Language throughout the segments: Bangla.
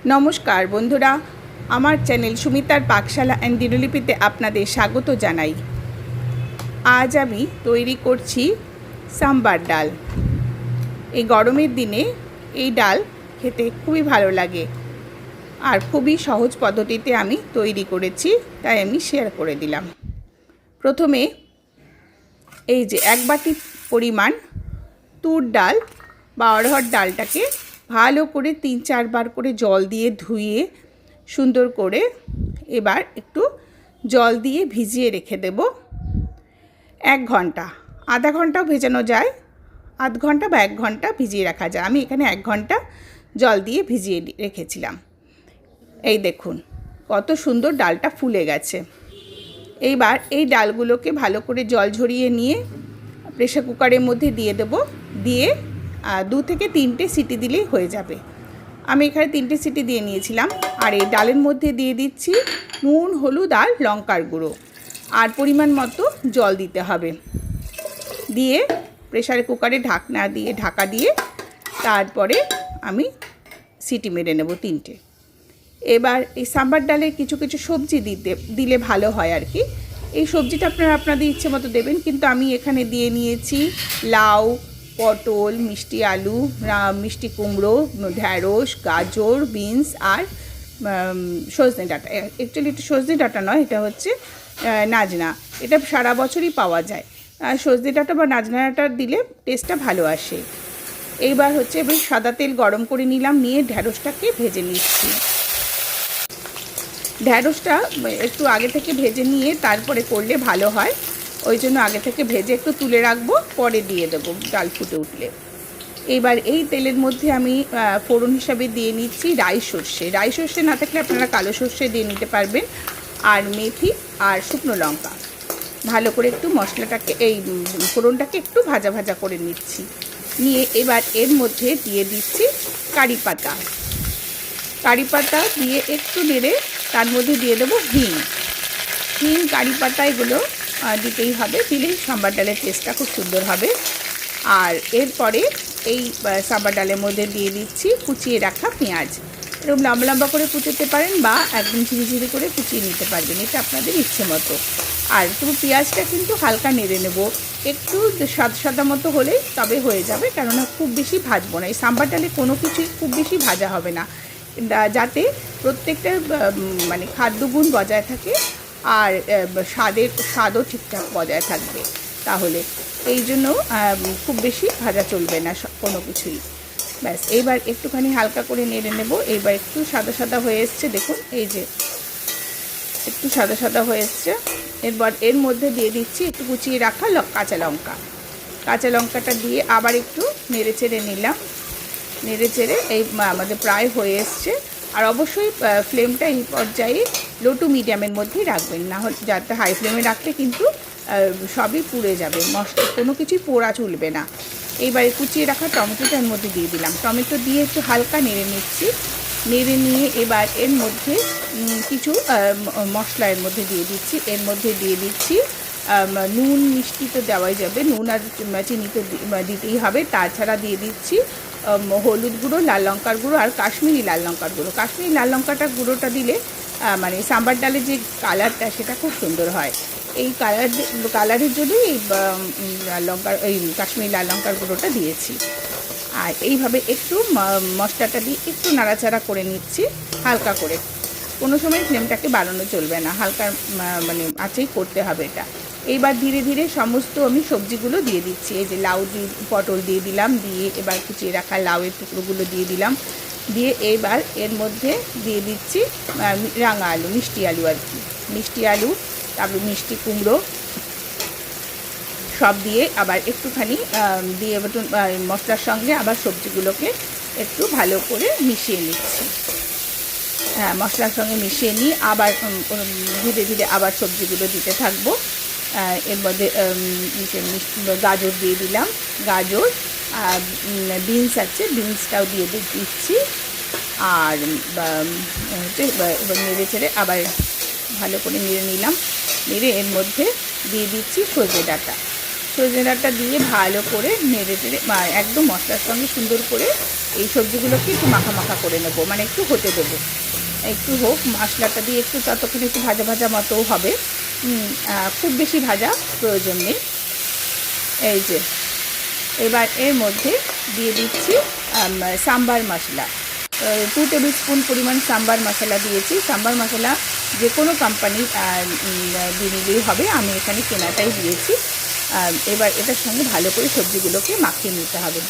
নমস্কার বন্ধুরা, আমার চ্যানেল সুমিতার পাকশালা অ্যান্ড দিনলিপিতে আপনাদের স্বাগত জানাই। আজ আমি তৈরি করছি সাম্বার ডাল। এই গরমের দিনে এই ডাল খেতে খুবই ভালো লাগে আর খুবই সহজ পদ্ধতিতে আমি তৈরি করেছি, তাই আমি শেয়ার করে দিলাম। প্রথমে এই যে 1 বাটি পরিমাণ তুর ডাল বা অড়হর ডালটাকে ভালো করে 3-4 বার করে জল দিয়ে ধুয়ে সুন্দর করে এবার একটু জল দিয়ে ভিজিয়ে রেখে দেব 1 ঘন্টা। আধা ঘন্টাও ভেজানো যায়, আধ ঘন্টা বা 1 ঘন্টা ভিজিয়ে রাখা যায়। আমি এখানে 1 ঘন্টা জল দিয়ে ভিজিয়ে রেখেছিলাম। এই দেখুন কত সুন্দর ডালটা ফুলে গেছে। এইবার এই ডালগুলোকে ভালো করে জল ঝরিয়ে নিয়ে প্রেসার কুকারের মধ্যে দিয়ে দেব। দিয়ে 2 থেকে 3টে সিটি দিলেই হয়ে যাবে। আমি এখানে 3টে সিটি দিয়ে নিয়েছিলাম। আর এই ডালের মধ্যে দিয়ে দিচ্ছি নুন, হলুদ আর লঙ্কার গুঁড়ো, আর পরিমাণ মতো জল দিতে হবে। দিয়ে প্রেসার কুকারে ঢাকা দিয়ে তারপরে আমি সিটি মেরে নেব 3টে। এবার এই সাম্বার ডালের কিছু কিছু সবজি দিলে ভালো হয় আর কি। এই সবজিটা আপনারা আপনাদের ইচ্ছে মতো দেবেন, কিন্তু আমি এখানে দিয়ে নিয়েছি লাউ, পটল, মিষ্টি আলু, মিষ্টি কুমড়ো, ঢ্যাঁড়স, গাজর, বিনস আর সজনে ডাঁটা। অ্যাকচুয়ালি এটা সজনে ডাঁটা নয়, এটা হচ্ছে নাজনা। এটা সারা বছরই পাওয়া যায়। সজনে ডাঁটা বা নাজনা ডাঁটা দিলে টেস্টটা ভালো আসে। এইবার হচ্ছে এবার সাদা তেল গরম করে নিলাম, নিয়ে ঢ্যাঁড়সটাকে ভেজে নিচ্ছি। ঢ্যাঁড়সটা একটু আগে থেকে ভেজে নিয়ে তারপরে করলে ভালো হয়, ওই জন্য আগে থেকে ভেজে একটু তুলে রাখবো, পরে দিয়ে দেবো ডাল ফুটে উঠলে। এবার এই তেলের মধ্যে আমি ফোড়ন হিসাবে দিয়ে নিচ্ছি রাই সর্ষে। রাই সর্ষে না থাকলে আপনারা কালো সর্ষে দিয়ে নিতে পারবেন, আর মেথি আর শুকনো লঙ্কা। ভালো করে একটু মশলাটাকে এই ফোড়নটাকে একটু ভাজা ভাজা করে নিচ্ছি। নিয়ে এবার এর মধ্যে দিয়ে দিচ্ছি কারি পাতা। কারি পাতা দিয়ে একটু নেড়ে তার মধ্যে দিয়ে দেবো হিং, কারি পাতা, এগুলো দিতেই হবে। দিলেই সাম্বার ডালের টেস্টটা খুব সুন্দর হবে। আর এরপরে এই সাম্বার ডালের মধ্যে দিয়ে দিচ্ছি কুচিয়ে রাখা পেঁয়াজ। এরকম লম্বা লম্বা করে কুচোতে পারেন বা একদম ঝিরি করে কুচিয়ে নিতে পারবেন, এটা আপনাদের ইচ্ছে মতো। আর তবু পেঁয়াজটা কিন্তু হালকা নেড়ে নেব, একটু সাদা মতো হলেই তবে হয়ে যাবে, কেননা খুব বেশি ভাজবো না। এই সাম্বার ডালে কোনো কিছুই খুব বেশি ভাজা হবে না, যাতে প্রত্যেকটা মানে খাদ্যগুণ বজায় থাকে আর স্বাদও ঠিকঠাক বজায় থাকবে। তাহলে এই জন্য খুব বেশি ভাজা চলবে না কোনো কিছুই। ব্যাস এইবার একটুখানি হালকা করে নেড়ে নেব। এইবার একটু সাদা হয়ে এসছে, দেখুন এই যে একটু সাদা হয়ে এসছে। এরপর এর মধ্যে দিয়ে দিচ্ছি একটু কুচিয়ে রাখা কাঁচা লঙ্কাটা দিয়ে আবার একটু নেড়ে চেড়ে নিলাম। এই আমাদের প্রায় হয়ে এসছে। আর অবশ্যই ফ্লেমটা এই পর্যায়ে লো টু মিডিয়ামের মধ্যেই রাখবেন, না হলে যাতে হাই ফ্লেমে রাখলে কিন্তু সবই পুড়ে যাবে, মশলা কোনো কিছুই পোড়া চলবে না। এইবারে কুচিয়ে রাখা টমেটোটা এর মধ্যে দিয়ে দিলাম। টমেটো দিয়ে একটু হালকা নেড়ে নিচ্ছি। নেড়ে নিয়ে এবার এর মধ্যে কিছু মশলা এর মধ্যে দিয়ে দিচ্ছি। এর মধ্যে দিয়ে দিচ্ছি নুন, মিষ্টি তো দেওয়াই যাবে, নুন আর চিনি তো দিতেই হবে। তাছাড়া দিয়ে দিচ্ছি হলুদ গুঁড়ো, লাল লঙ্কার গুঁড়ো আর কাশ্মীরি লাল লঙ্কার গুঁড়ো। কাশ্মীরি লাল গুঁড়োটা দিলে মানে সাম্বার ডালের যে কালারটা সেটা খুব সুন্দর হয়। এই কালারের জন্যই এই কাশ্মীরি লাল লঙ্কার গুঁড়োটা দিয়েছি। আর এইভাবে একটু মশলাটা দিয়ে একটু নাড়াচাড়া করে নিচ্ছি হালকা করে। কোনো সময় ফ্লেমটাকে বাড়ানো চলবে না, হালকা মানে আঁচেই করতে হবে এটা। এইবার ধীরে ধীরে সমস্ত আমি সবজিগুলো দিয়ে দিচ্ছি। এই যে পটল দিয়ে দিলাম, দিয়ে এবার কুচিয়ে রাখা লাউয়ের টুকরোগুলো দিয়ে দিলাম। দিয়ে এবার এর মধ্যে দিয়ে দিচ্ছি রাঙা আলু, মিষ্টি আলু আর কি, মিষ্টি আলু, তারপরে মিষ্টি কুমড়ো সব দিয়ে আবার একটুখানি দিয়ে মশলার সঙ্গে আবার সবজিগুলোকে একটু ভালো করে মিশিয়ে নিচ্ছি। মশলার সঙ্গে মিশিয়ে নিয়ে আবার ধীরে ধীরে আবার সবজিগুলো দিতে থাকবো। এর মধ্যে গাজর দিয়ে দিলাম, গাজর, বিনস আছে, বিনসটাও দিয়ে দিচ্ছি। আর এবার নেড়ে চেড়ে আবার ভালো করে নেড়ে নিলাম। নেড়ে এর মধ্যে দিয়ে দিচ্ছি সজনে ডাঁটা। সজনে ডাঁটা দিয়ে ভালো করে নেড়ে চেড়ে একদম মশলার সঙ্গে সুন্দর করে এই সবজিগুলোকে একটু মাখা মাখা করে নেব, মানে একটু হতে দেবো, একটু হোক মশলাটা দিয়ে একটু ততক্ষণ একটু ভাজা ভাজা মতোও হবে, খুব বেশি ভাজা প্রয়োজন নেই। এই যে এবার এর মধ্যে দিয়ে দিচ্ছি সাম্বার মশলা, 2 টেবিল স্পুন পরিমাণ সাম্বার মশলা দিয়েছি। সাম্বার মশলা যে কোনো কোম্পানির দিয়ে নিলেই হবে, আমি এখানে কেনাটাই দিয়েছি। এবার এটার সঙ্গে ভালো করে সবজিগুলোকে মাখিয়ে নিতে হবে।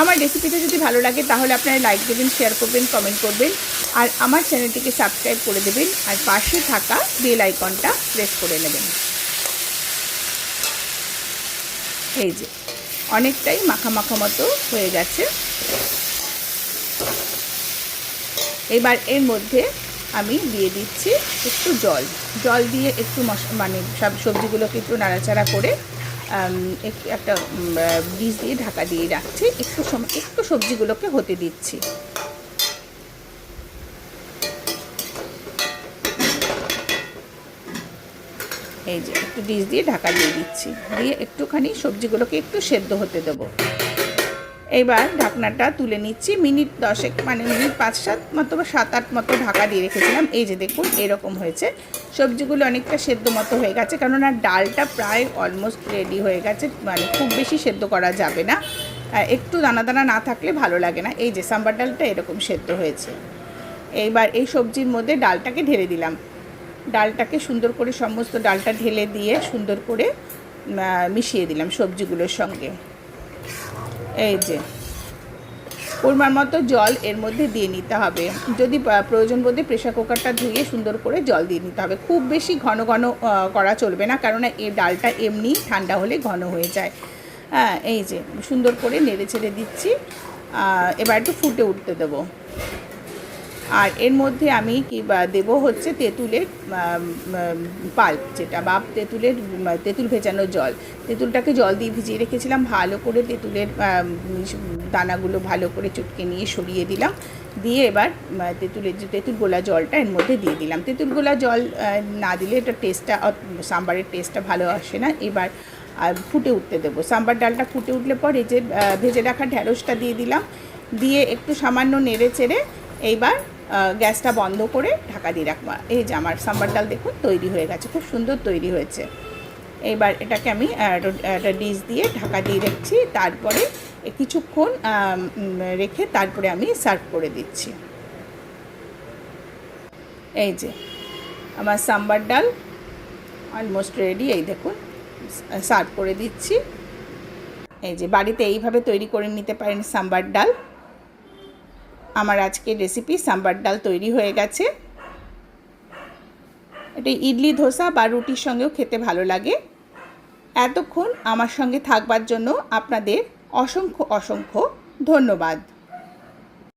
আমার রেসিপিটা যদি ভালো লাগে তাহলে আপনারা লাইক দেবেন, শেয়ার করবেন, কমেন্ট করবেন, আর আমার চ্যানেলটিকে সাবস্ক্রাইব করে দেবেন, আর পাশে থাকা বেল আইকনটা প্রেস করে নেবেন। এই যে অনেকটাই মাখা মাখা মতো হয়ে গেছে। এবার এর মধ্যে আমি দিয়ে দিচ্ছি একটু জল দিয়ে একটু মানে সব সবজিগুলোকে একটু নাড়াচাড়া করে একটা ডিশ দিয়ে ঢাকা দিয়ে রাখছি, একটু সবজিগুলোকে হতে দিচ্ছি। এই যে একটু ডিশ দিয়ে ঢাকা দিয়ে দিচ্ছি, দিয়ে একটুখানি সবজিগুলোকে একটু সেদ্ধ হতে দেবো। এবার ঢাকনাটা তুলে নিচ্ছি, মিনিট 10 মানে মিনিট 5-7 মতো বা 7-8 মতো ঢাকা দিয়ে রেখেছিলাম। এই যে দেখুন এরকম হয়েছে, সবজিগুলো অনেকটা সেদ্ধ মতো হয়ে গেছে, কেননা ডালটা প্রায় অলমোস্ট রেডি হয়ে গেছে, মানে খুব বেশি সেদ্ধ করা যাবে না, একটু দানা দানা না থাকলে ভালো লাগে না। এই যে সাম্বার ডালটা এরকম সেদ্ধ হয়েছে। এইবার এই সবজির মধ্যে ডালটাকে ঢেলে দিলাম, ডালটাকে সুন্দর করে সমস্ত ডালটা ঢেলে দিয়ে সুন্দর করে মিশিয়ে দিলাম সবজিগুলোর সঙ্গে। এই যে পরিমাণ মতো জল এর মধ্যে দিয়ে নিতে হবে, যদি প্রয়োজন বোধে প্রেশার কুকারটা ধুয়ে সুন্দর করে জল দিয়ে নিতে হবে। খুব বেশি ঘন ঘন করা চলবে না, কারণ এই ডালটা এমনি ঠান্ডা হলে ঘন হয়ে যায়। হ্যাঁ, এই যে সুন্দর করে নেড়ে ছেড়ে দিচ্ছি, এবার একটু ফুটে উঠতে দেবো। আর এর মধ্যে আমি দেবো হচ্ছে তেঁতুলের পাল্প, যেটা বা তেঁতুল ভেজানো জল। তেঁতুলটাকে জল দিয়ে ভিজিয়ে রেখেছিলাম, ভালো করে তেঁতুলের দানাগুলো ভালো করে চটকে নিয়ে সরিয়ে দিলাম, দিয়ে এবার তেঁতুল গোলা জলটা এর মধ্যে দিয়ে দিলাম। তেঁতুল গোলা জল না দিলে এটা টেস্টটা, সাম্বারের টেস্টটা ভালো আসে না। এবার ফুটে উঠতে দেবো। সাম্বার ডালটা ফুটে উঠলে পরে যে ভেজে রাখা ঢ্যাঁড়সটা দিয়ে দিলাম, দিয়ে একটু সামান্য নেড়ে চেড়ে এইবার গ্যাসটা বন্ধ করে ঢাকা দিয়ে রাখবো। এই যে আমার সাম্বার ডাল দেখুন তৈরি হয়ে গেছে, খুব সুন্দর তৈরি হয়েছে। এইবার এটাকে আমি একটা ডিশ দিয়ে ঢাকা দিয়ে রাখছি, তারপরে কিছুক্ষণ রেখে তারপরে আমি সার্ভ করে দিচ্ছি। এই যে আমার সাম্বার ডাল অলমোস্ট রেডি, এই দেখুন সার্ভ করে দিচ্ছি। এই যে বাড়িতে এইভাবে তৈরি করে নিতে পারেন সাম্বার ডাল। আমার আজকের রেসিপি সাম্বার ডাল তৈরি হয়ে গেছে। এটা ইডলি, ধোসা বা রুটির সঙ্গেও খেতে ভালো লাগে। এতক্ষণ আমার সঙ্গে থাকবার জন্য আপনাদের অসংখ্য অসংখ্য ধন্যবাদ।